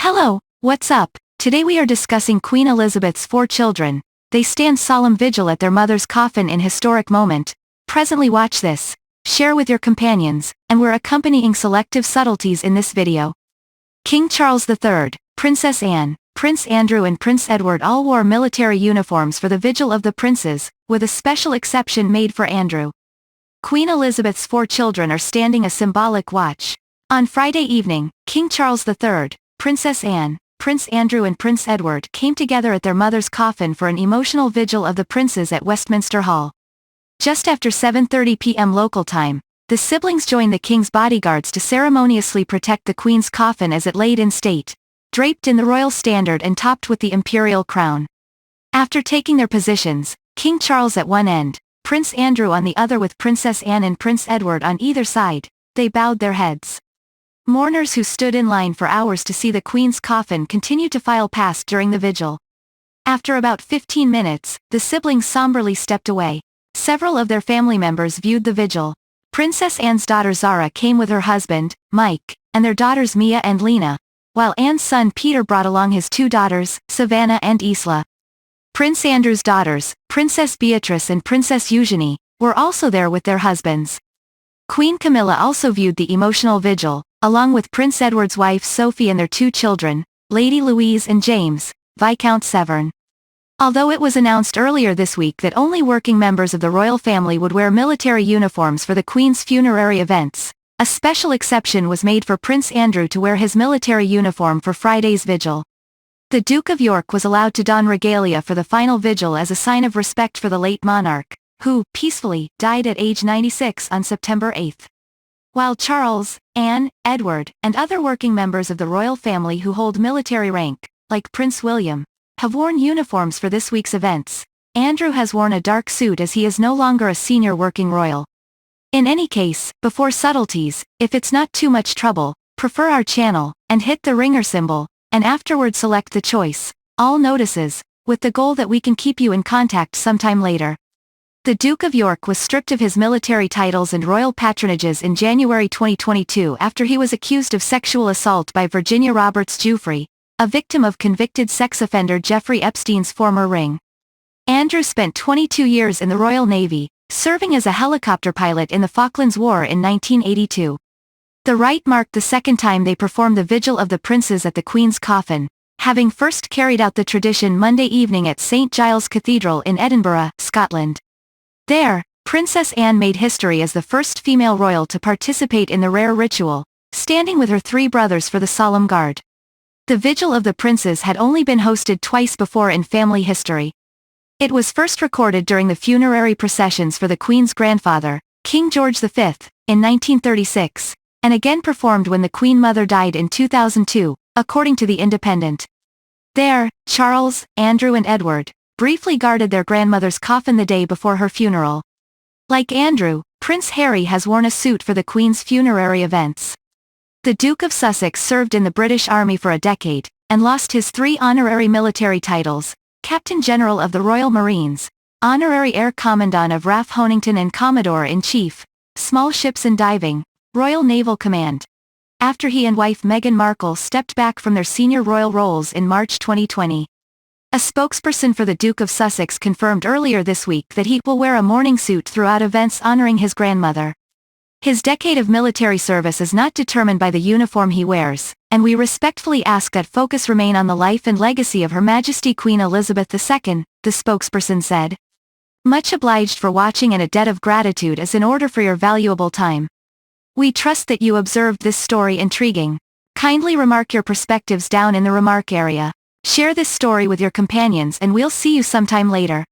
Hello, what's up? Today we are discussing Queen Elizabeth's 4 children. They stand solemn vigil at their mother's coffin in historic moment. Presently watch this, share with your companions, and we're accompanying selective subtleties in this video. King Charles III, Princess Anne, Prince Andrew and Prince Edward all wore military uniforms for the Vigil of the Princes, with a special exception made for Andrew. Queen Elizabeth's 4 children are standing a symbolic watch. On Friday evening, King Charles III, Princess Anne, Prince Andrew and Prince Edward came together at their mother's coffin for an emotional vigil of the princes at Westminster Hall. Just after 7:30 p.m. local time, the siblings joined the king's bodyguards to ceremoniously protect the queen's coffin as it laid in state, draped in the royal standard and topped with the imperial crown. After taking their positions, King Charles at one end, Prince Andrew on the other with Princess Anne and Prince Edward on either side, they bowed their heads. Mourners who stood in line for hours to see the Queen's coffin continued to file past during the vigil. After about 15 minutes, the siblings somberly stepped away. Several of their family members viewed the vigil. Princess Anne's daughter Zara came with her husband, Mike, and their daughters Mia and Lena, while Anne's son Peter brought along his 2 daughters, Savannah and Isla. Prince Andrew's daughters, Princess Beatrice and Princess Eugenie, were also there with their husbands. Queen Camilla also viewed the emotional vigil, along with Prince Edward's wife Sophie and their 2 children, Lady Louise and James, Viscount Severn. Although it was announced earlier this week that only working members of the royal family would wear military uniforms for the Queen's funerary events, a special exception was made for Prince Andrew to wear his military uniform for Friday's vigil. The Duke of York was allowed to don regalia for the final vigil as a sign of respect for the late monarch, who, peacefully, died at age 96 on September 8. While Charles, Anne, Edward, and other working members of the royal family who hold military rank, like Prince William, have worn uniforms for this week's events, Andrew has worn a dark suit as he is no longer a senior working royal. In any case, before subtleties, if it's not too much trouble, prefer our channel, and hit the ringer symbol, and afterward select the choice, all notices, with the goal that we can keep you in contact sometime later. The Duke of York was stripped of his military titles and royal patronages in January 2022 after he was accused of sexual assault by Virginia Roberts Giuffre, a victim of convicted sex offender Jeffrey Epstein's former ring. Andrew spent 22 years in the Royal Navy, serving as a helicopter pilot in the Falklands War in 1982. The rite marked the second time they performed the Vigil of the Princes at the Queen's coffin, having first carried out the tradition Monday evening at St. Giles Cathedral in Edinburgh, Scotland. There, Princess Anne made history as the first female royal to participate in the rare ritual, standing with her 3 brothers for the solemn guard. The Vigil of the Princes had only been hosted twice before in family history. It was first recorded during the funerary processions for the Queen's grandfather, King George V, in 1936, and again performed when the Queen Mother died in 2002, according to The Independent. There, Charles, Andrew and Edward briefly guarded their grandmother's coffin the day before her funeral. Like Andrew, Prince Harry has worn a suit for the Queen's funerary events. The Duke of Sussex served in the British Army for a decade, and lost his 3 honorary military titles: Captain General of the Royal Marines, Honorary Air Commandant of RAF Honington and Commodore-in-Chief, Small Ships and Diving, Royal Naval Command, after he and wife Meghan Markle stepped back from their senior royal roles in March 2020. A spokesperson for the Duke of Sussex confirmed earlier this week that he will wear a mourning suit throughout events honoring his grandmother. His decade of military service is not determined by the uniform he wears, and we respectfully ask that focus remain on the life and legacy of Her Majesty Queen Elizabeth II, the spokesperson said. Much obliged for watching, and a debt of gratitude is in order for your valuable time. We trust that you observed this story intriguing. Kindly remark your perspectives down in the remark area. Share this story with your companions and we'll see you sometime later.